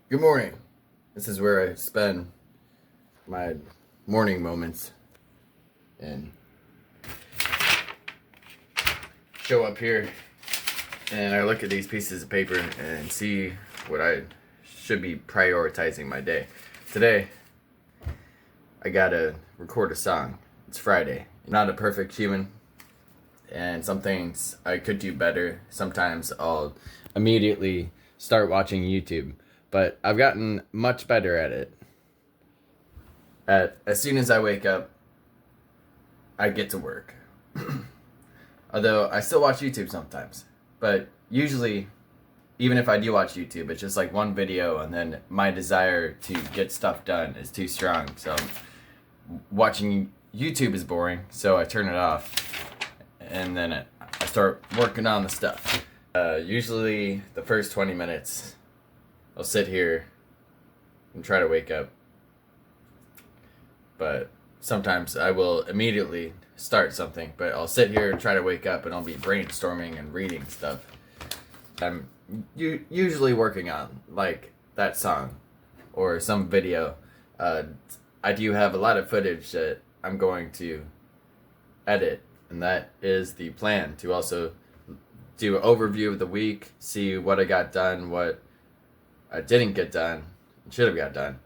Good morning. This is where I spend my morning moments and show up here and I look at these pieces of paper and see what I should be prioritizing my day. Today, I gotta record a song. It's Friday. Not a perfect human, and some things I could do better. Sometimes I'll immediately start watching YouTube, but I've gotten much better at it. As soon as I wake up, I get to work. Although I still watch YouTube sometimes, but usually, even if I do watch YouTube, it's just like one video, and then my desire to get stuff done is too strong. So watching YouTube is boring, so I turn it off, and then I start working on the stuff. Usually, the first 20 minutes, I'll sit here and try to wake up. But sometimes I will immediately start something, but I'll sit here and try to wake up, and I'll be brainstorming and reading stuff. I'm usually working on, like, that song or some video. I do have a lot of footage that I'm going to edit, and that is the plan, to also do an overview of the week, see what I got done, what I didn't get done, should have got done,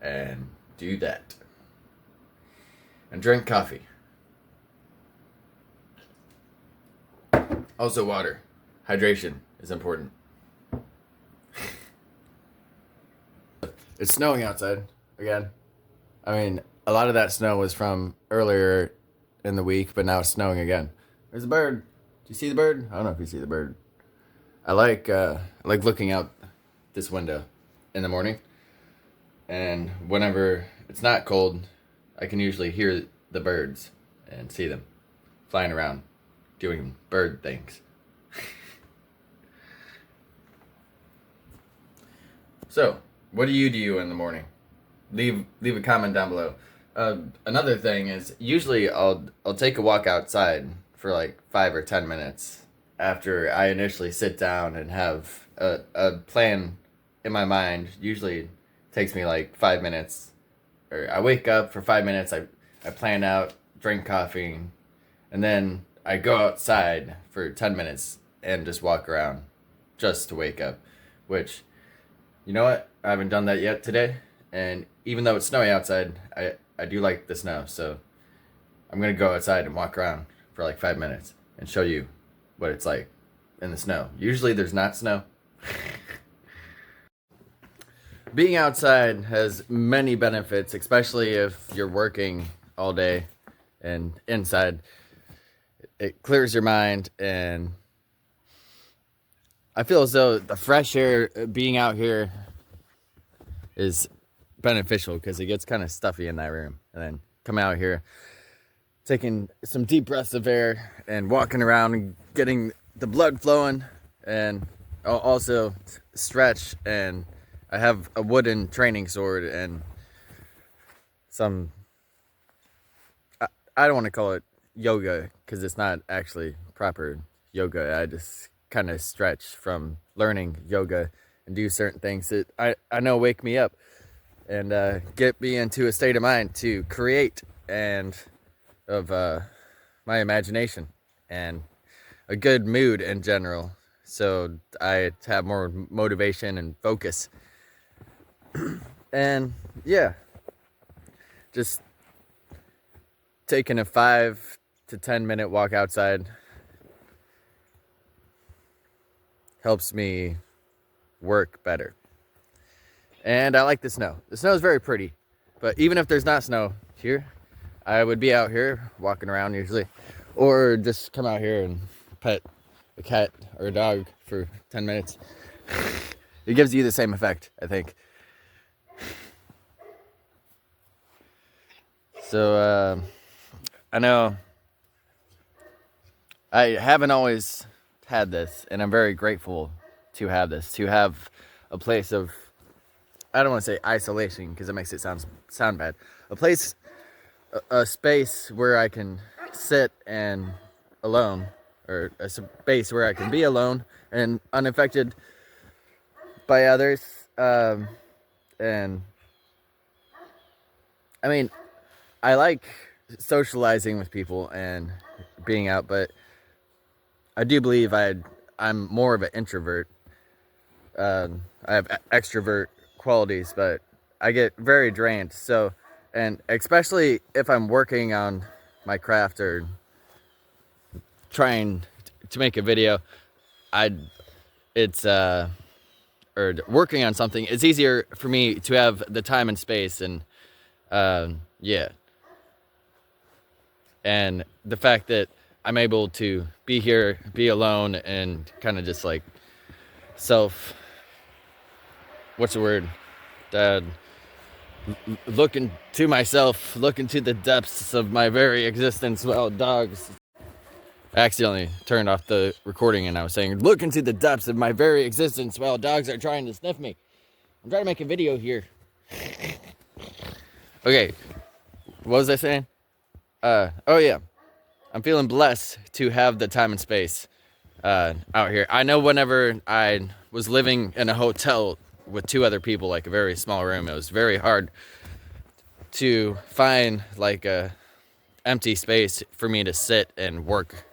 and do that. And drink coffee. Also water. Hydration is important. It's snowing outside again. I mean, a lot of that snow was from earlier in the week, but now it's snowing again. There's a bird. Do you see the bird? I don't know if you see the bird. I like looking out this window in the morning, and whenever it's not cold, I can usually hear the birds and see them flying around doing bird things. So, what do you do in the morning? Leave a comment down below. Another thing is, usually I'll take a walk outside for like 5 or 10 minutes after I initially sit down and have a plan in my mind. Usually takes me like 5 minutes, or I wake up for 5 minutes, I plan out, drink coffee, and then I go outside for 10 minutes and just walk around just to wake up. Which, you know what? I haven't done that yet today, and even though it's snowy outside, I do like the snow, so I'm gonna go outside and walk around for like 5 minutes and show you what it's like in the snow. Usually there's not snow. Being outside has many benefits, especially if you're working all day and inside. It clears your mind, and I feel as though the fresh air being out here is beneficial, because it gets kind of stuffy in that room. And then come out here, taking some deep breaths of air and walking around and getting the blood flowing, and I'll also stretch, and I have a wooden training sword and some, I don't want to call it yoga, because it's not actually proper yoga. I just kind of stretch from learning yoga and do certain things that I know wake me up and get me into a state of mind to create, and of my imagination and a good mood in general, so I have more motivation and focus. And yeah, just taking a 5 to 10 minute walk outside helps me work better. And I like the snow. The snow is very pretty, but even if there's not snow here, I would be out here walking around usually, or just come out here and pet a cat or a dog for 10 minutes. It gives you the same effect, I think. So, I know I haven't always had this, and I'm very grateful to have this, to have a place of, I don't want to say isolation, because it makes it sound bad. A place, a space where I can sit and alone, or a space where I can be alone and unaffected by others, And I mean, I like socializing with people and being out, but I do believe I'm more of an introvert. I have extrovert qualities, but I get very drained. So, and especially if I'm working on my craft or trying to make a video, or working on something, it's easier for me to have the time and space, and yeah. And the fact that I'm able to be here, be alone, and kind of just like what's the word? Look into myself, look into the depths of my very existence. Well, dogs. I accidentally turned off the recording and I was saying, look into the depths of my very existence while dogs are trying to sniff me. I'm trying to make a video here. Okay, what was I saying? Oh yeah, I'm feeling blessed to have the time and space out here. I know whenever I was living in a hotel with 2 other people, like a very small room, it was very hard to find like a empty space for me to sit and work.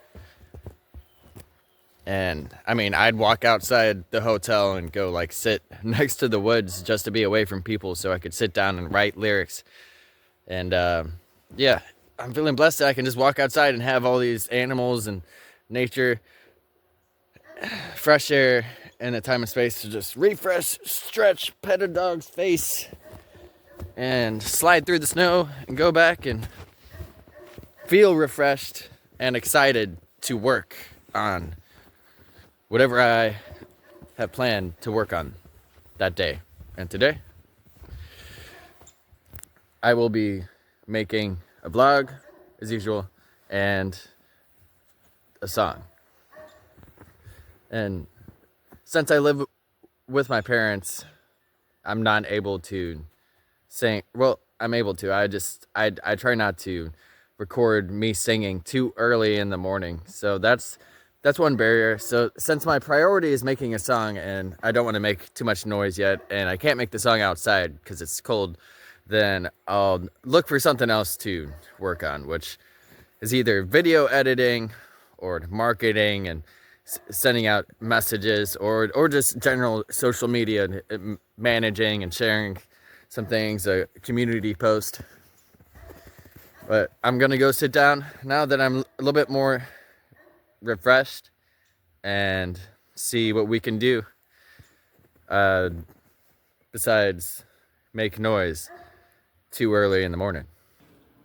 And I mean, I'd walk outside the hotel and go like sit next to the woods just to be away from people so I could sit down and write lyrics. And yeah, I'm feeling blessed that I can just walk outside and have all these animals and nature, fresh air, and a time and space to just refresh, stretch, pet a dog's face, and slide through the snow and go back and feel refreshed and excited to work on whatever I have planned to work on that day. And today, I will be making a vlog, as usual, and a song. And since I live with my parents, I'm not able to sing. Well, I'm able to. I try not to record me singing too early in the morning. So that's one barrier. So since my priority is making a song and I don't want to make too much noise yet, and I can't make the song outside because it's cold, then I'll look for something else to work on, which is either video editing or marketing and sending out messages, or just general social media, managing and sharing some things, a community post. But I'm gonna go sit down now that I'm a little bit more refreshed and see what we can do besides make noise too early in the morning.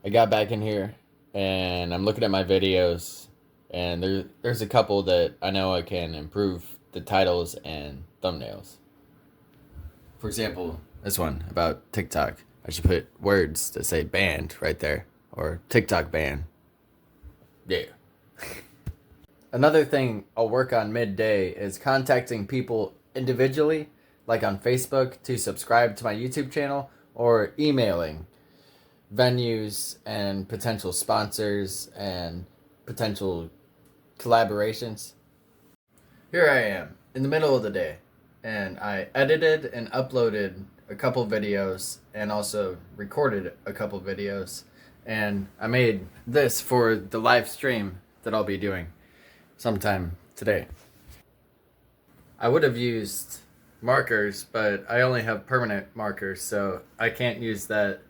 I got back in here and I'm looking at my videos, and there's a couple that I know I can improve the titles and thumbnails. For example, this one about TikTok. I should put words that say banned right there, or TikTok ban. Yeah. Another thing I'll work on midday is contacting people individually, like on Facebook, to subscribe to my YouTube channel, or emailing venues and potential sponsors and potential collaborations. Here I am in the middle of the day, and I edited and uploaded a couple videos and also recorded a couple videos, and I made this for the live stream that I'll be doing sometime today. I would have used markers, but I only have permanent markers, so I can't use that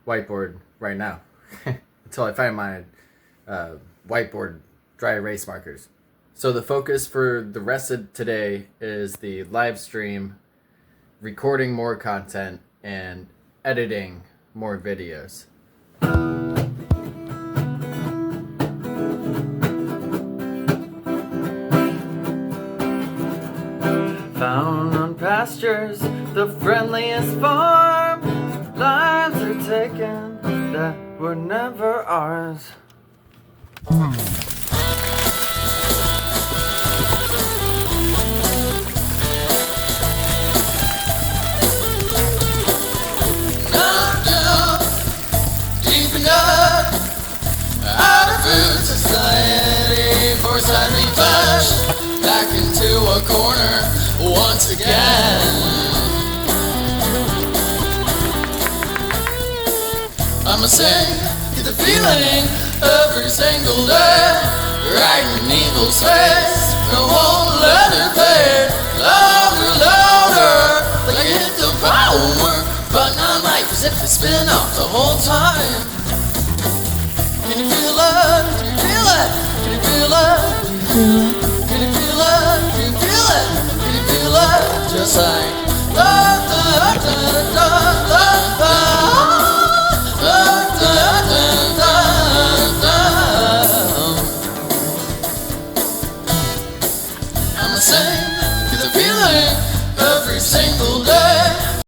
whiteboard right now until I find my whiteboard dry erase markers. So the focus for the rest of today is the live stream, recording more content, and editing more videos. Found on pastures, the friendliest farm. Lives are taken that were never ours. Society forced me flash back into a corner once again. I'ma sing, get the feeling every single day. Right in evil's face, no won't let it fade. Louder, louder, like I hit the power. But not like as if it's been off the whole time. Can you feel it? Can you feel it? Can you feel it? Can you feel it? Can you feel it? Can you feel it? Just like da da da da da da da da da da. I'ma sing, get the feeling every single day.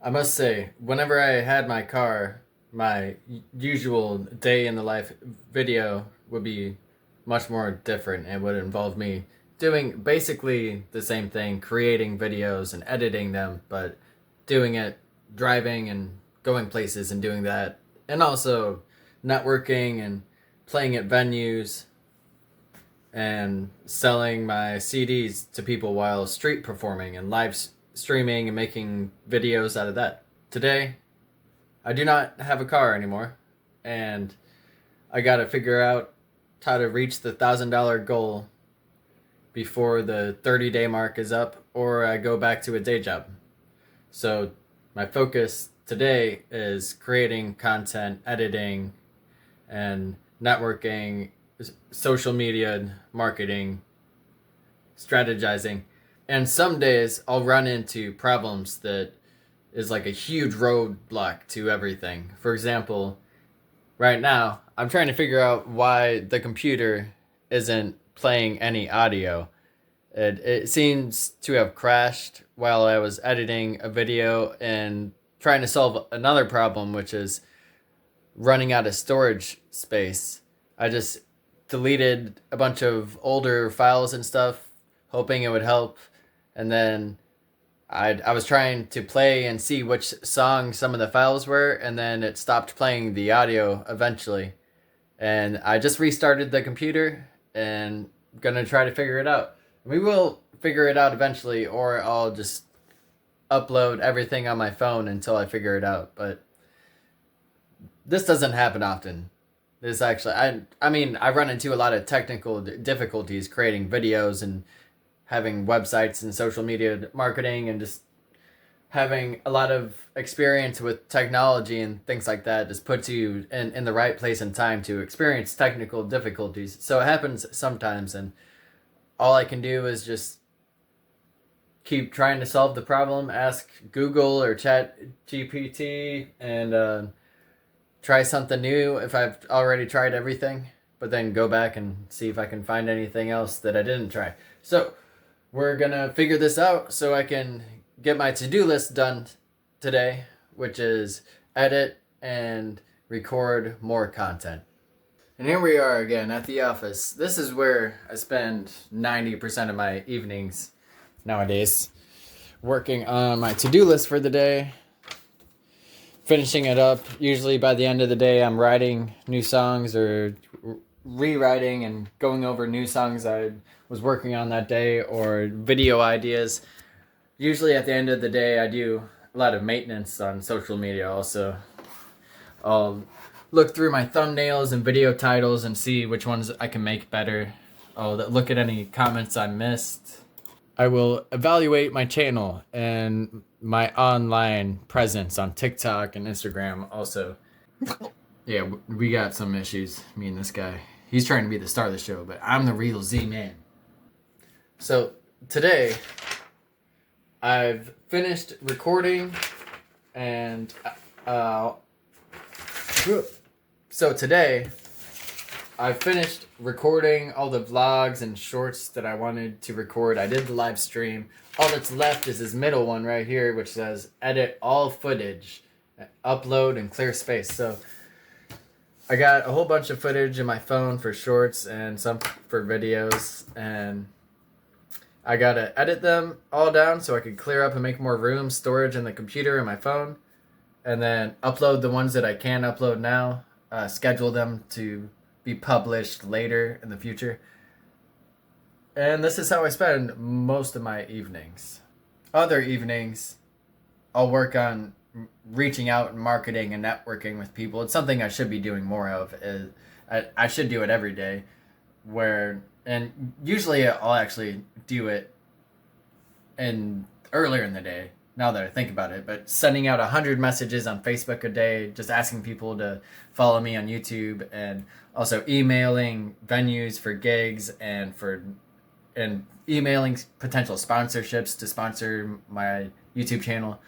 I must say, whenever I had my car, my usual day in the life video would be much more different and would involve me doing basically the same thing, creating videos and editing them, but doing it driving and going places and doing that, and also networking and playing at venues and selling my CDs to people while street performing and live streaming and making videos out of that. Today, I do not have a car anymore, and I gotta figure out how to reach the $1,000 goal before the 30-day mark is up, or I go back to a day job. So my focus today is creating content, editing, and networking, social media, marketing, strategizing. And some days I'll run into problems that is like a huge roadblock to everything. For example, right now, I'm trying to figure out why the computer isn't playing any audio. It seems to have crashed while I was editing a video and trying to solve another problem, which is running out of storage space. I just deleted a bunch of older files and stuff, hoping it would help. And then I was trying to play and see which song some of the files were, and then it stopped playing the audio eventually. And I just restarted the computer and gonna try to figure it out. We will figure it out eventually, or I'll just upload everything on my phone until I figure it out. But this doesn't happen often. This actually, I run into a lot of technical difficulties creating videos and having websites and social media marketing, and just having a lot of experience with technology and things like that just puts you in the right place and time to experience technical difficulties. So it happens sometimes, and all I can do is just keep trying to solve the problem, ask Google or Chat GPT, and try something new if I've already tried everything, but then go back and see if I can find anything else that I didn't try. So we're gonna figure this out so I can get my to-do list done today, which is edit and record more content. And here we are again at the office. This is where I spend 90% of my evenings nowadays, working on my to-do list for the day, finishing it up. Usually by the end of the day, I'm writing new songs or rewriting and going over new songs I was working on that day, or video ideas. Usually at the end of the day, I do a lot of maintenance on social media also. I'll look through my thumbnails and video titles and see which ones I can make better. I'll look at any comments I missed. I will evaluate my channel and my online presence on TikTok and Instagram also. Yeah, we got some issues, me and this guy. He's trying to be the star of the show, but I'm the real Z-Man. So today, I've finished recording, and so today, I finished recording all the vlogs and shorts that I wanted to record. I did the live stream. All that's left is this middle one right here, which says edit all footage, upload and clear space. So I got a whole bunch of footage in my phone for shorts and some for videos, and I gotta edit them all down so I can clear up and make more room, storage in the computer and my phone, and then upload the ones that I can upload now, schedule them to be published later in the future. And this is how I spend most of my evenings. Other evenings, I'll work on reaching out and marketing and networking with people. It's something I should be doing more of. I should do it every day. And usually I'll actually do it earlier in the day, now that I think about it, but sending out 100 messages on Facebook a day, just asking people to follow me on YouTube, and also emailing venues for gigs and emailing potential sponsorships to sponsor my YouTube channel.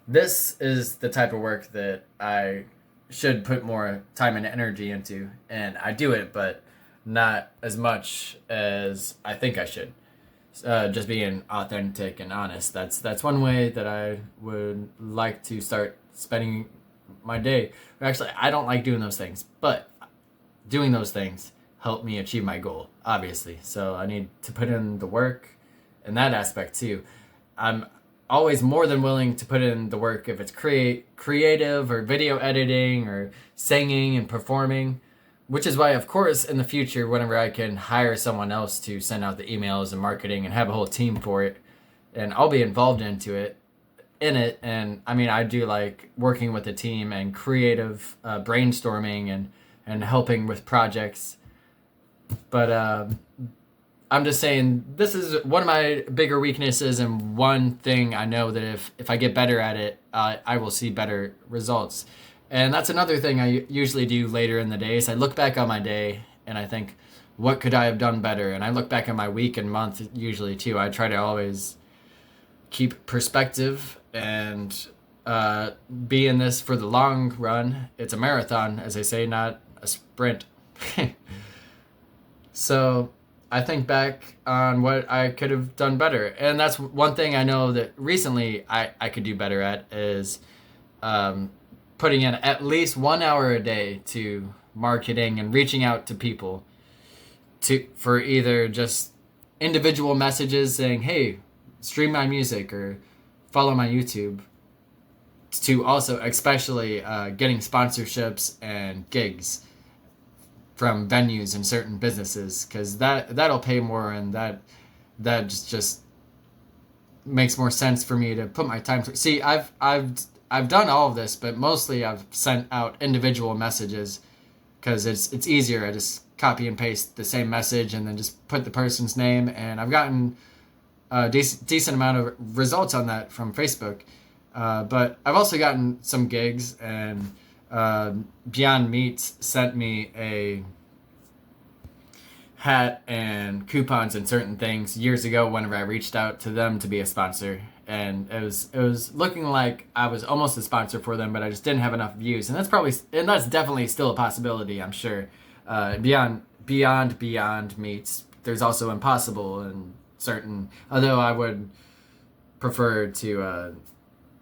This is the type of work that I should put more time and energy into, and I do it, but not as much as I think I should. Just being authentic and honest. That's one way that I would like to start spending my day. Actually, I don't like doing those things, but doing those things help me achieve my goal, obviously. So I need to put in the work in that aspect too. I'm always more than willing to put in the work if it's creative or video editing or singing and performing. Which is why, of course, in the future, whenever I can hire someone else to send out the emails and marketing and have a whole team for it, and I'll be involved in it. And I mean, I do like working with a team and creative brainstorming and helping with projects. But I'm just saying, this is one of my bigger weaknesses, and one thing I know that if I get better at it, I will see better results. And that's another thing I usually do later in the day is I look back on my day and I think, what could I have done better? And I look back on my week and month usually too. I try to always keep perspective and be in this for the long run. It's a marathon, as they say, not a sprint. So I think back on what I could have done better. And that's one thing I know that recently I could do better at is putting in at least 1 hour a day to marketing and reaching out to people for either just individual messages saying, hey, stream my music or follow my YouTube, to also especially getting sponsorships and gigs from venues and certain businesses, because that'll pay more, and that just makes more sense for me to put my time to. See, I've done all of this, but mostly I've sent out individual messages because it's easier. I just copy and paste the same message and then just put the person's name, and I've gotten a decent amount of results on that from Facebook. But I've also gotten some gigs, and Beyond Meats sent me a hat and coupons and certain things years ago whenever I reached out to them to be a sponsor. And it was looking like I was almost a sponsor for them, but I just didn't have enough views. And that's definitely still a possibility, I'm sure. Beyond Meats, there's also Impossible and certain, although I would prefer to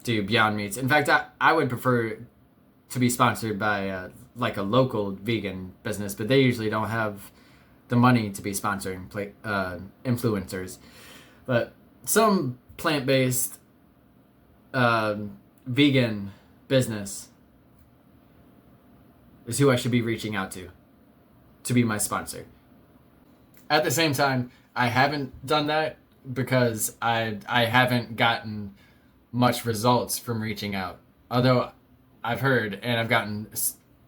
do Beyond Meats. In fact, I would prefer to be sponsored by like a local vegan business, but they usually don't have the money to be sponsoring influencers. But some plant-based vegan business is who I should be reaching out to be my sponsor. At the same time, I haven't done that because I haven't gotten much results from reaching out. Although I've heard, and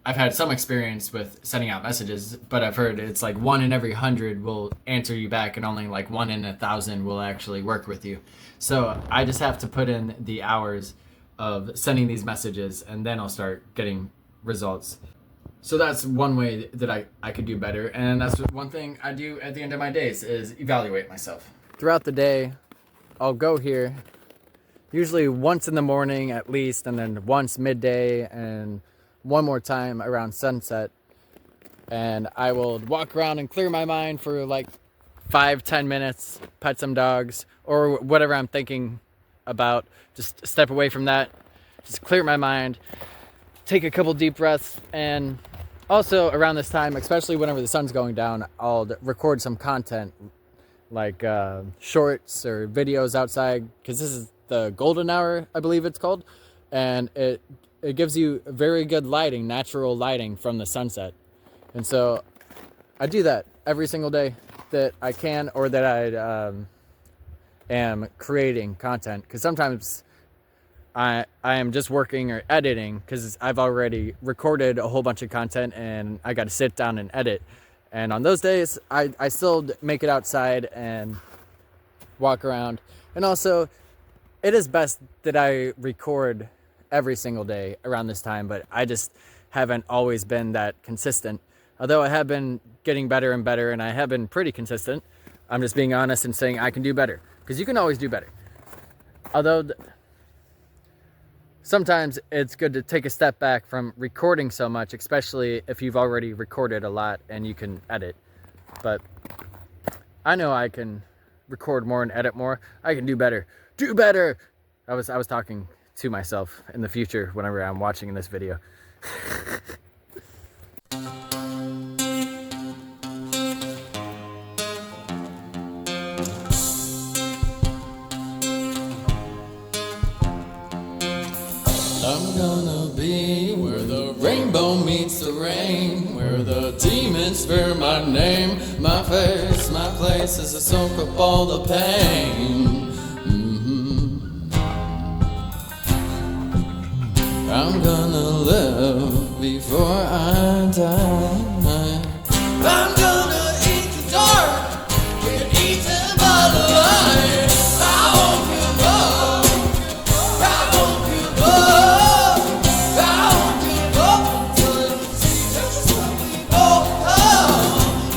I've had some experience with sending out messages, but I've heard it's like 1 in every 100 will answer you back, and only like 1 in 1,000 will actually work with you. So I just have to put in the hours of sending these messages, and then I'll start getting results. So that's one way that I could do better, and that's one thing I do at the end of my days is evaluate myself. Throughout the day, I'll go here, usually once in the morning at least, and then once midday, and one more time around sunset. And I will walk around and clear my mind for like 5-10 minutes, pet some dogs, or whatever I'm thinking about. Just step away from that, just clear my mind, take a couple deep breaths. And also around this time, especially whenever the sun's going down, I'll record some content like shorts or videos outside, because this is the golden hour, I believe it's called, and it gives you very good lighting, natural lighting from the sunset. And so I do that every single day that I can, or that I am creating content, because sometimes I am just working or editing, because I've already recorded a whole bunch of content and I got to sit down and edit. And on those days, I still make it outside and walk around. And also, it is best that I record every single day around this time, but I just haven't always been that consistent. Although I have been getting better and better, and I have been pretty consistent. I'm just being honest and saying I can do better, because you can always do better. Although sometimes it's good to take a step back from recording so much, especially if you've already recorded a lot and you can edit. But I know I can record more and edit more. I can do better. Do better! I was talking to myself in the future whenever I'm watching this video. I'm gonna be where the rainbow meets the rain, where the demons fear my name. My face, my place is to soak up all the pain. I'm gonna live before I die.